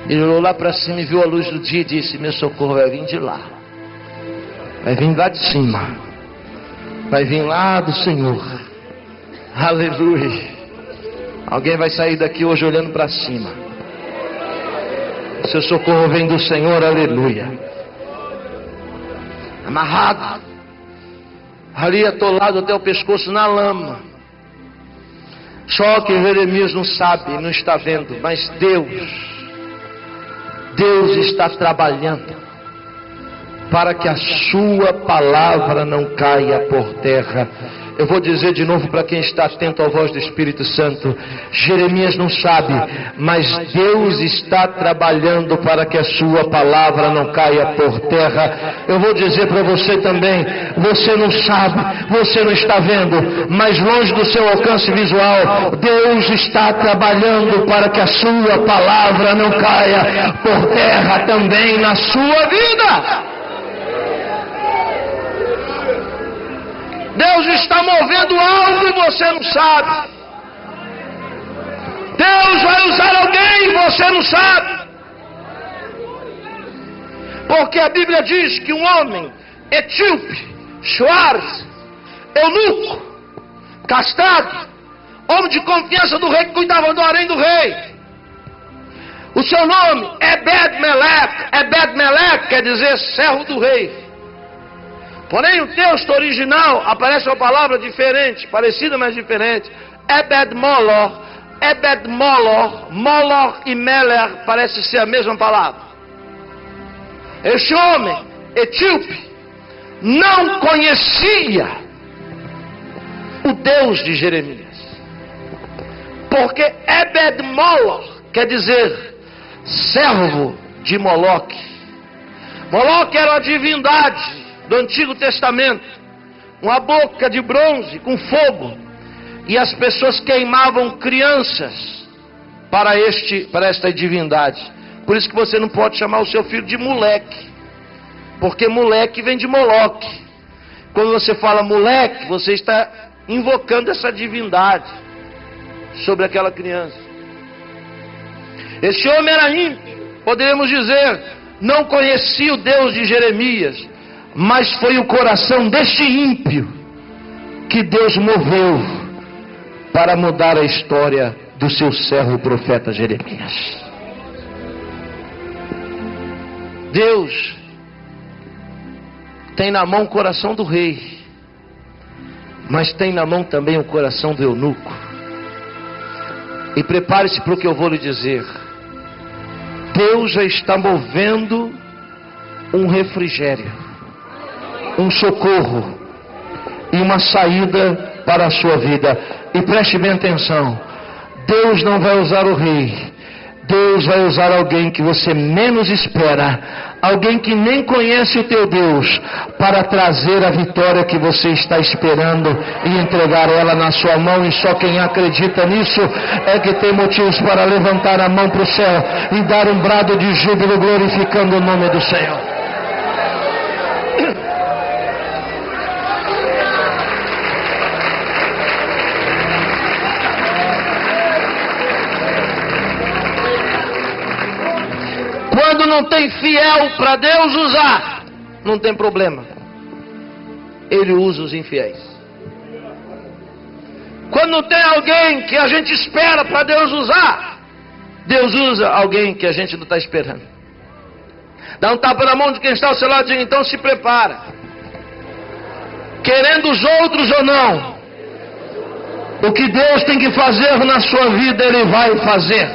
Ele olhou lá para cima e viu a luz do dia e disse: meu socorro vai vir de lá. Vai vir lá de cima. Vai vir lá do Senhor. Aleluia. Alguém vai sair daqui hoje olhando para cima. Seu socorro vem do Senhor, aleluia. Amarrado, ali atolado até o pescoço na lama. Só que Jeremias não sabe, não está vendo, mas Deus está trabalhando para que a sua palavra não caia por terra. Eu vou dizer de novo para quem está atento à voz do Espírito Santo: Jeremias não sabe, mas Deus está trabalhando para que a sua palavra não caia por terra. Eu vou dizer para você também: você não sabe, você não está vendo, mas longe do seu alcance visual, Deus está trabalhando para que a sua palavra não caia por terra também na sua vida. Deus está movendo algo e você não sabe. Deus vai usar alguém e você não sabe. Porque a Bíblia diz que um homem etíope, Schwarz, eunuco, castrado, homem de confiança do rei, que cuidava do harém do rei. O seu nome é Ebed-Melech. Ebed-Melech quer dizer servo do rei. Porém, o texto original aparece uma palavra diferente, parecida, mas diferente. Ebed-Molor. Ebed-Molor, Molor e Meler parece ser a mesma palavra. Este homem etíope não conhecia o Deus de Jeremias. Porque Ebed-Molor quer dizer servo de Moloque. Moloque era a divindade do Antigo Testamento, uma boca de bronze com fogo, E as pessoas queimavam crianças para esta divindade. Por isso que você não pode chamar o seu filho de moleque, porque moleque vem de Moloque. Quando você fala moleque, você está invocando essa divindade sobre aquela criança. Esse homem era ímpio, poderíamos dizer, não conhecia o Deus de Jeremias, mas foi o coração deste ímpio que Deus moveu para mudar a história do seu servo profeta Jeremias. Deus tem na mão o coração do rei, mas tem na mão também o coração do eunuco. E prepare-se para o que eu vou lhe dizer. Deus já está movendo um refrigério, um socorro e uma saída para a sua vida. E preste bem atenção, Deus não vai usar o rei, Deus vai usar alguém que você menos espera, alguém que nem conhece o teu Deus, para trazer a vitória que você está esperando e entregar ela na sua mão. E só quem acredita nisso é que tem motivos para levantar a mão para o céu e dar um brado de júbilo glorificando o nome do Senhor. Quando não tem fiel para Deus usar, não tem problema. Ele usa os infiéis. Quando não tem alguém que a gente espera para Deus usar, Deus usa alguém que a gente não está esperando. Dá um tapa na mão de quem está ao seu lado e diz: então se prepara. Querendo os outros ou não, o que Deus tem que fazer na sua vida, Ele vai fazer.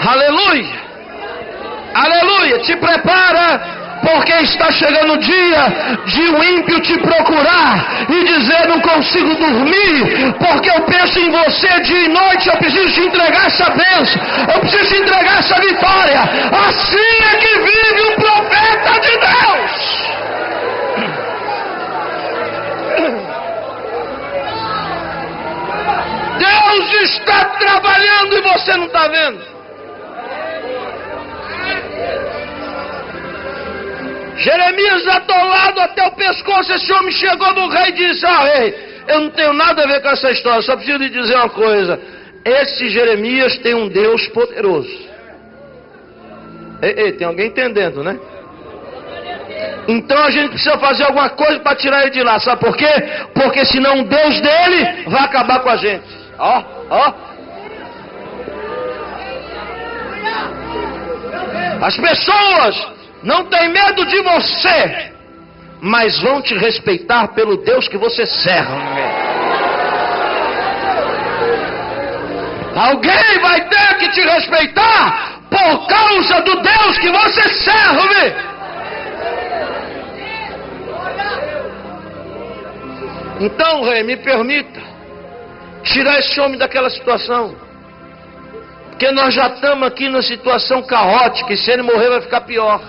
Aleluia! Aleluia, te prepara, porque está chegando o dia de o ímpio te procurar e dizer: não consigo dormir, porque eu penso em você dia e noite, eu preciso te entregar essa bênção, eu preciso te entregar essa vitória. Assim é que vive um profeta de Deus. Deus está trabalhando e você não está vendo. Jeremias atolado até o pescoço, esse homem chegou no rei e disse: rei, eu não tenho nada a ver com essa história, só preciso lhe dizer uma coisa. Esse Jeremias tem um Deus poderoso. Ei, tem alguém entendendo, né? Então a gente precisa fazer alguma coisa para tirar ele de lá, sabe por quê? Porque senão o Deus dele vai acabar com a gente. Ó. As pessoas não têm medo de você, mas vão te respeitar pelo Deus que você serve. Alguém vai ter que te respeitar por causa do Deus que você serve. Então, rei, me permita tirar esse homem daquela situação, porque nós já estamos aqui numa situação caótica, e se ele morrer vai ficar pior.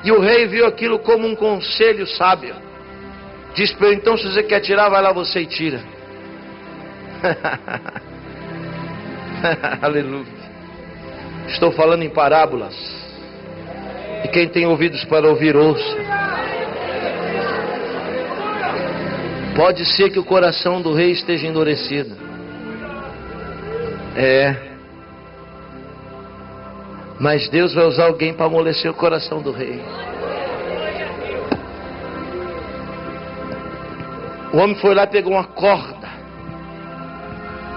E o rei viu aquilo como um conselho sábio. Diz para ele: então se você quer tirar, vai lá você e tira. Aleluia. Estou falando em parábolas, e quem tem ouvidos para ouvir, ouça. Pode ser que o coração do rei esteja endurecido. Mas Deus vai usar alguém para amolecer o coração do rei. O homem foi lá e pegou uma corda.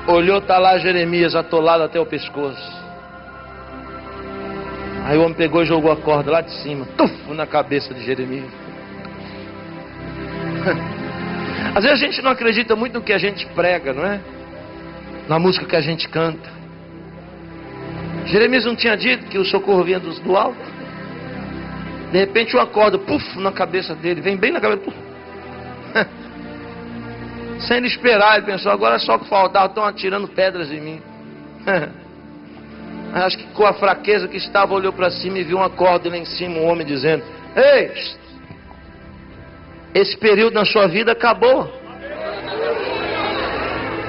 Olhou, está lá Jeremias atolado até o pescoço. Aí o homem pegou e jogou a corda lá de cima, na cabeça de Jeremias. Às vezes a gente não acredita muito no que a gente prega, não é? Na música que a gente canta. Jeremias não tinha dito que o socorro vinha do alto? De repente uma corda, na cabeça dele, vem bem na cabeça. Sem ele esperar, ele pensou: agora é só o que faltava, estão atirando pedras em mim. Acho que com a fraqueza que estava, olhou para cima e viu uma corda lá em cima, um homem dizendo: ei, esse período na sua vida acabou.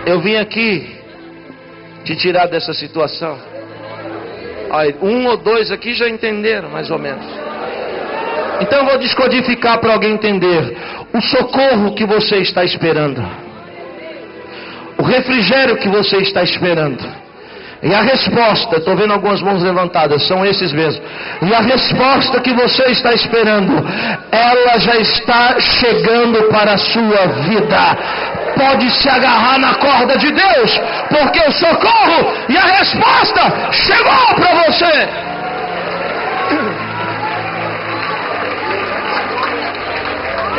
Eu vim aqui te tirar dessa situação. Olha, 1 ou 2 aqui já entenderam, mais ou menos. Então eu vou descodificar para alguém entender. O socorro que você está esperando, o refrigério que você está esperando, e a resposta, estou vendo algumas mãos levantadas, são esses mesmos. E a resposta que você está esperando, ela já está chegando para a sua vida. Pode se agarrar na corda de Deus, porque o socorro e a resposta chegou para você.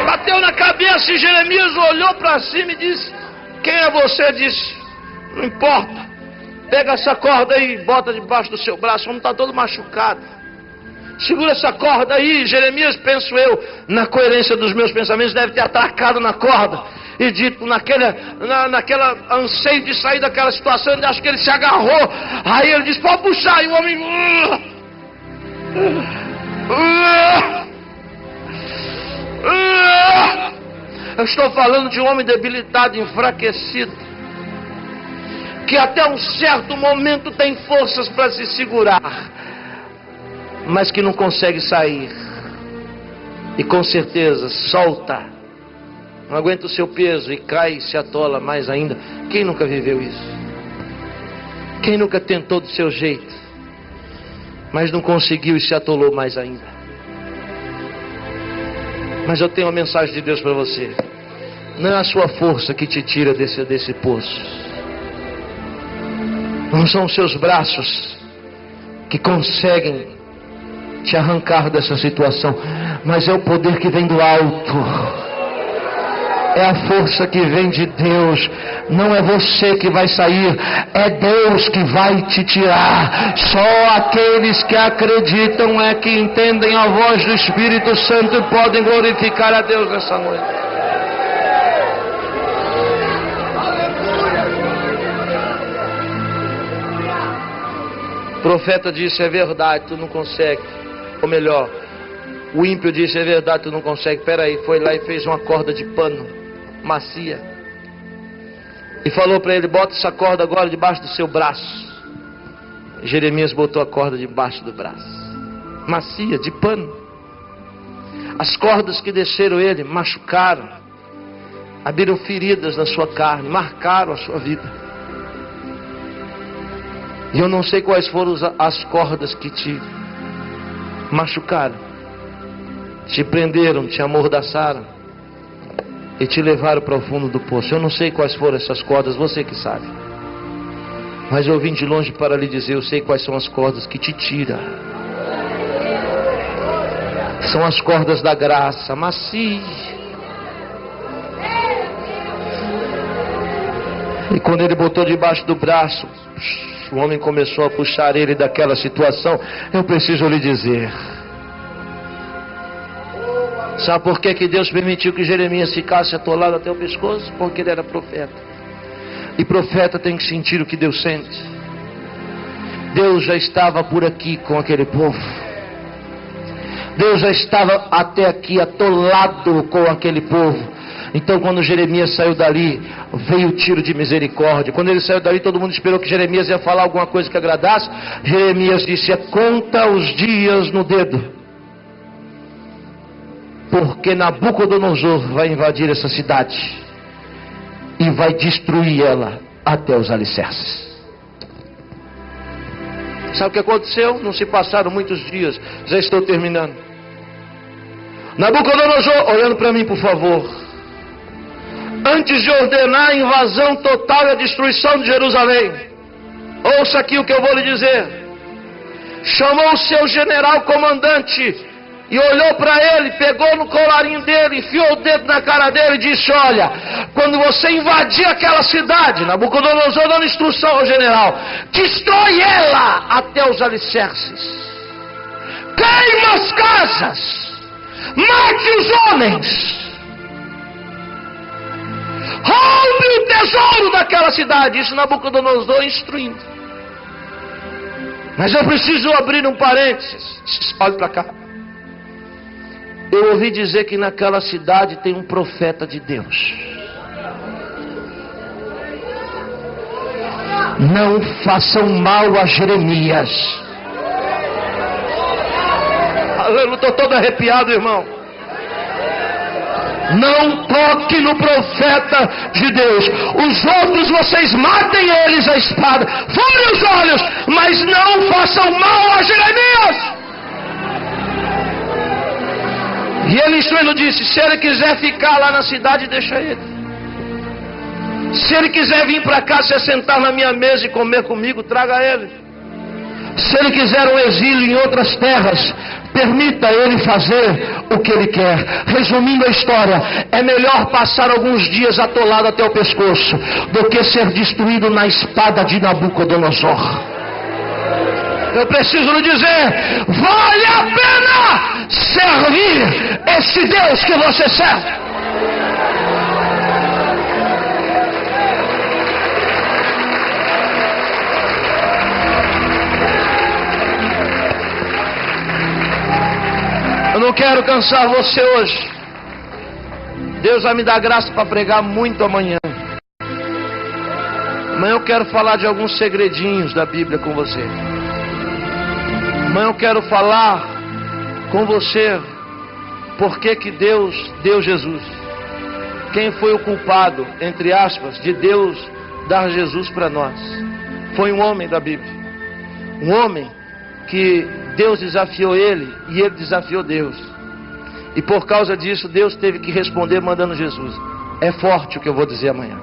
Bateu na cabeça e Jeremias olhou para cima e disse: quem é você? Disse: não importa. Pega essa corda aí, bota debaixo do seu braço, o homem está todo machucado. Segura essa corda aí. Jeremias, penso eu, na coerência dos meus pensamentos, deve ter atracado na corda e dito, naquela anseio de sair daquela situação, acho que ele se agarrou. Aí ele disse: pode puxar. E o homem... Eu estou falando de um homem debilitado, enfraquecido, que até um certo momento tem forças para se segurar, mas que não consegue sair. E com certeza solta, não aguenta o seu peso e cai e se atola mais ainda. Quem nunca viveu isso? Quem nunca tentou do seu jeito, mas não conseguiu e se atolou mais ainda? Mas eu tenho uma mensagem de Deus para você. Não é a sua força que te tira desse poço. Não são os seus braços que conseguem te arrancar dessa situação, mas é o poder que vem do alto. É a força que vem de Deus. Não é você que vai sair, é Deus que vai te tirar. Só aqueles que acreditam é que entendem a voz do Espírito Santo e podem glorificar a Deus nessa noite. O profeta disse: é verdade, tu não consegue. Ou melhor, o ímpio disse: é verdade, tu não consegue. Peraí, foi lá e fez uma corda de pano macia e falou para ele: bota essa corda agora debaixo do seu braço. Jeremias botou a corda debaixo do braço, macia, de pano. As cordas que desceram ele machucaram, abriram feridas na sua carne, marcaram a sua vida. E eu não sei quais foram as cordas que te machucaram, te prenderam, te amordaçaram e te levaram para o fundo do poço. Eu não sei quais foram essas cordas, você que sabe. Mas eu vim de longe para lhe dizer: eu sei quais são as cordas que te tiram. São as cordas da graça, macia. E quando ele botou debaixo do braço, o homem começou a puxar ele daquela situação. Eu preciso lhe dizer, sabe por que Deus permitiu que Jeremias ficasse atolado até o pescoço? Porque ele era profeta. E profeta tem que sentir o que Deus sente. Deus já estava por aqui com aquele povo. Deus já estava até aqui atolado com aquele povo. Então quando Jeremias saiu dali, veio o tiro de misericórdia. Quando ele saiu dali, todo mundo esperou que Jeremias ia falar alguma coisa que agradasse. Jeremias disse: conta os dias no dedo, porque Nabucodonosor vai invadir essa cidade e vai destruir ela até os alicerces. Sabe o que aconteceu? Não se passaram muitos dias. Já estou terminando. Nabucodonosor, olhando para mim por favor, antes de ordenar a invasão total e a destruição de Jerusalém, ouça aqui o que eu vou lhe dizer. Chamou o seu general comandante e olhou para ele, pegou no colarinho dele, enfiou o dedo na cara dele e disse: olha, quando você invadir aquela cidade, Nabucodonosor dando instrução ao general, destrói ela até os alicerces, queima as casas, mate os homens, roube o tesouro daquela cidade. Isso Nabucodonosor instruindo. Mas eu preciso abrir um parênteses. Olhe para cá. Eu ouvi dizer que naquela cidade tem um profeta de Deus. Não façam mal a Jeremias. Aleluia, estou todo arrepiado, irmão. Não toque no profeta de Deus. Os outros vocês matem eles a espada, furem os olhos, mas não façam mal a Jeremias. E ele instruindo disse: se ele quiser ficar lá na cidade, deixa ele. Se ele quiser vir para cá se assentar na minha mesa e comer comigo, traga ele. Se ele quiser um exílio em outras terras, permita ele fazer o que ele quer. Resumindo a história, é melhor passar alguns dias atolado até o pescoço do que ser destruído na espada de Nabucodonosor. Eu preciso lhe dizer, vale a pena servir esse Deus que você serve. Eu não quero cansar você hoje. Deus vai me dar graça para pregar muito amanhã. Amanhã eu quero falar de alguns segredinhos da Bíblia com você. Amanhã eu quero falar com você por que Deus deu Jesus. Quem foi o culpado, entre aspas, de Deus dar Jesus para nós? Foi um homem da Bíblia. Um homem que Deus desafiou ele e ele desafiou Deus. E por causa disso Deus teve que responder mandando Jesus. É forte o que eu vou dizer amanhã.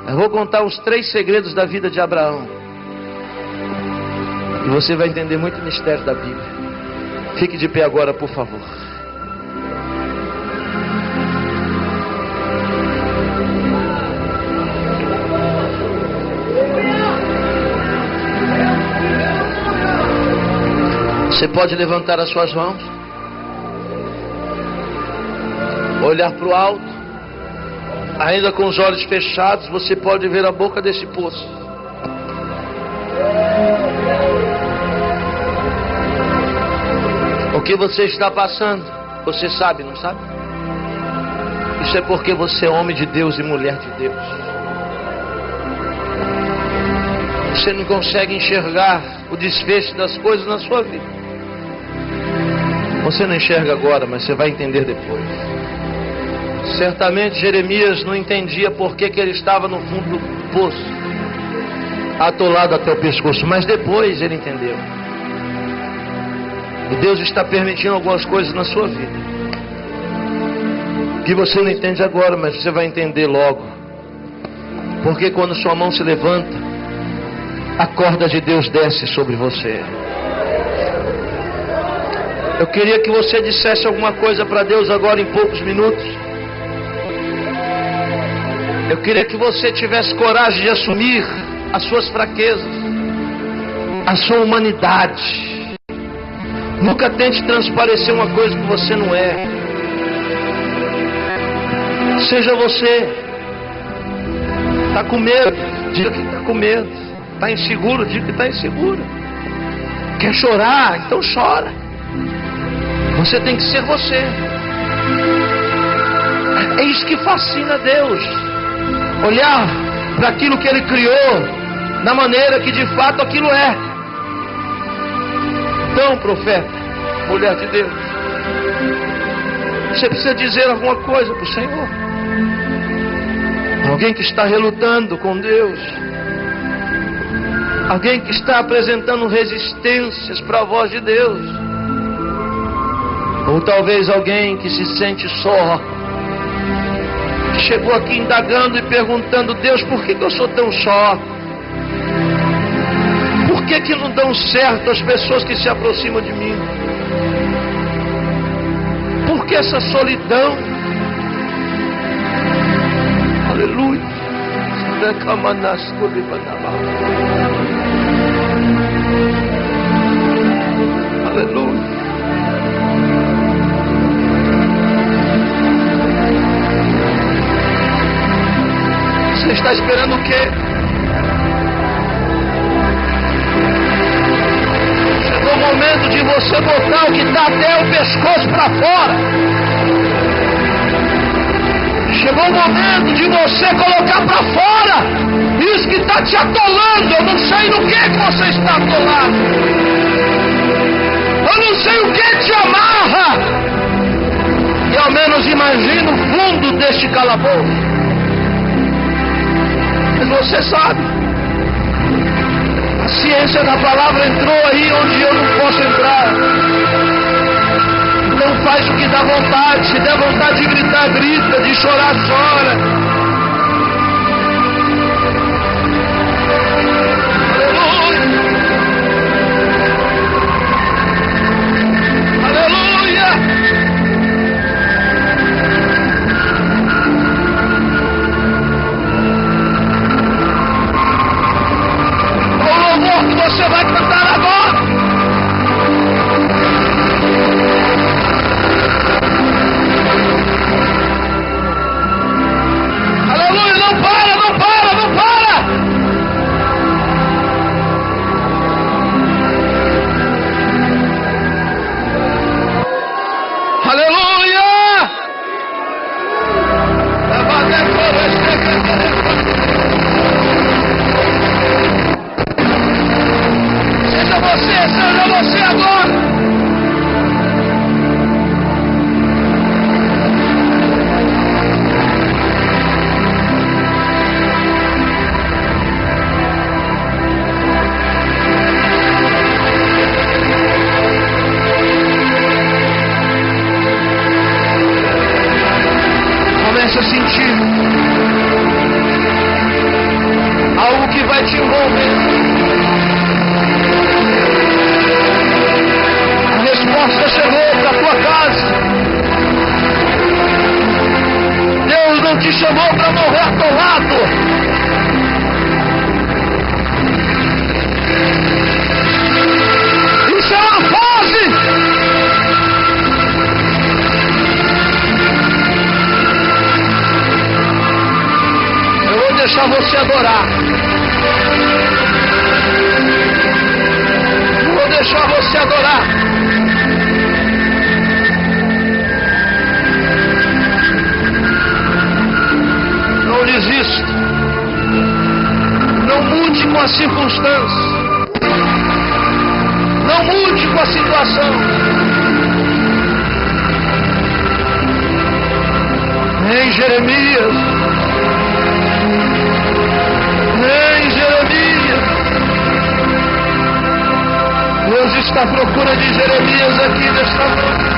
Eu vou contar os 3 segredos da vida de Abraão. E você vai entender muito mistério da Bíblia. Fique de pé agora, por favor. Você pode levantar as suas mãos, olhar para o alto, ainda com os olhos fechados, você pode ver a boca desse poço. O que você está passando, você sabe, não sabe? Isso é porque você é homem de Deus e mulher de Deus. Você não consegue enxergar o desfecho das coisas na sua vida. Você não enxerga agora, mas você vai entender depois. Certamente Jeremias não entendia por que ele estava no fundo do poço, atolado até o pescoço, mas depois ele entendeu. E Deus está permitindo algumas coisas na sua vida que você não entende agora, mas você vai entender logo. Porque quando sua mão se levanta, a corda de Deus desce sobre você. Eu queria que você dissesse alguma coisa para Deus agora em poucos minutos. Eu queria que você tivesse coragem de assumir as suas fraquezas, a sua humanidade. Nunca tente transparecer uma coisa que você não é. Seja você. Está com medo? Diga que está com medo. Está inseguro? Diga que está inseguro. Quer chorar? Então chora. Você tem que ser você. É isso que fascina Deus. Olhar para aquilo que Ele criou da maneira que de fato aquilo é. Então, profeta, mulher de Deus, você precisa dizer alguma coisa para o Senhor. Alguém que está relutando com Deus. Alguém que está apresentando resistências para a voz de Deus. Ou talvez alguém que se sente só, que chegou aqui indagando e perguntando: Deus, por que eu sou tão só? Por que não dão certo as pessoas que se aproximam de mim? Por que essa solidão? Aleluia. Aleluia. Você está esperando o quê? Chegou o momento de você botar o que está até o pescoço para fora. Chegou o momento de você colocar para fora Isso que está te atolando, eu não sei no que você está atolado. Eu não sei o que te amarra. E ao menos imagina o fundo deste calabouço. Mas você sabe. A ciência da palavra entrou aí onde eu não posso entrar. Então faz o que dá vontade. Se der vontade de gritar, grita. De chorar, chora. Você vai cantar agora. Aleluia, não para, não para, não para. Aleluia. Seja você agora. Comece a sentir algo que vai te envolver. A resposta chegou para a tua casa. Deus não te chamou para morrer atolado. Isso é uma fase. Eu vou deixar você adorar. Eu vou deixar você adorar. Não desista. Não mude com a circunstância. Não mude com a situação. Em Jeremias. Em Jeremias. Deus está à procura de Jeremias aqui nesta noite.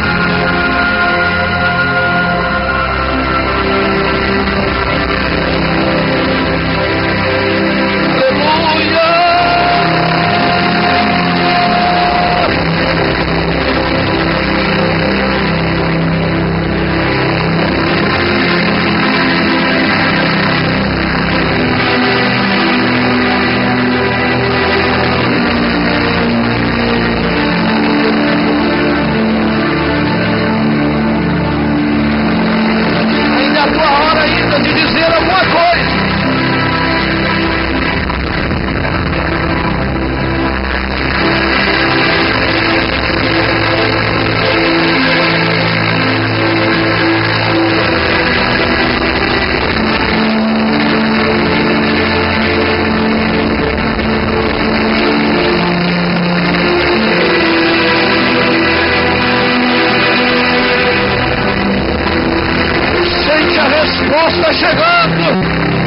Está chegando,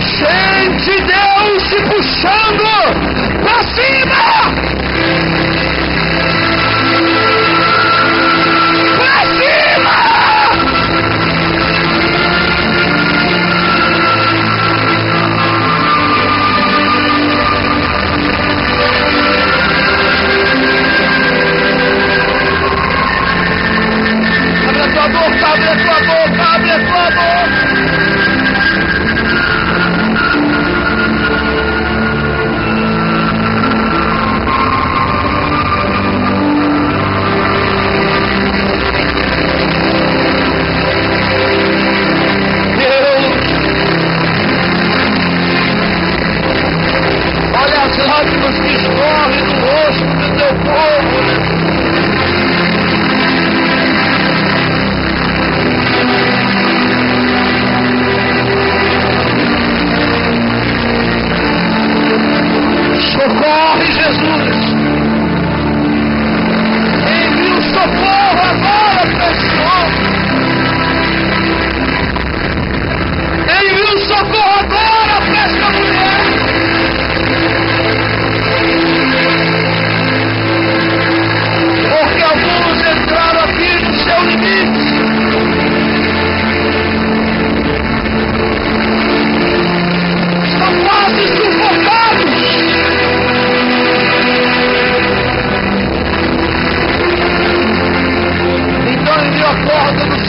sente Deus te puxando para cima, para cima. Abre a tua boca, abre a tua boca, abre a tua boca.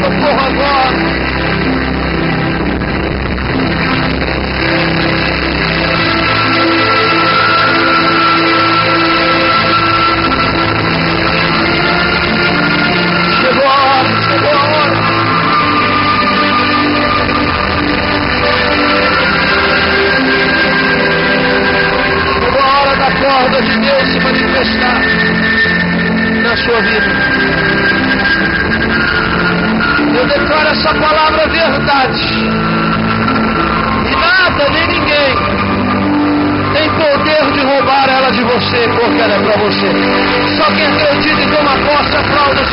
socorro agora. Chegou a hora, chegou a hora. Chegou a hora da corda de Deus se manifestar na sua vida. Eu declaro essa palavra verdade. E nada, nem ninguém tem poder de roubar ela de você, porque ela é para você. Só quem acredita e toma posse, aplauda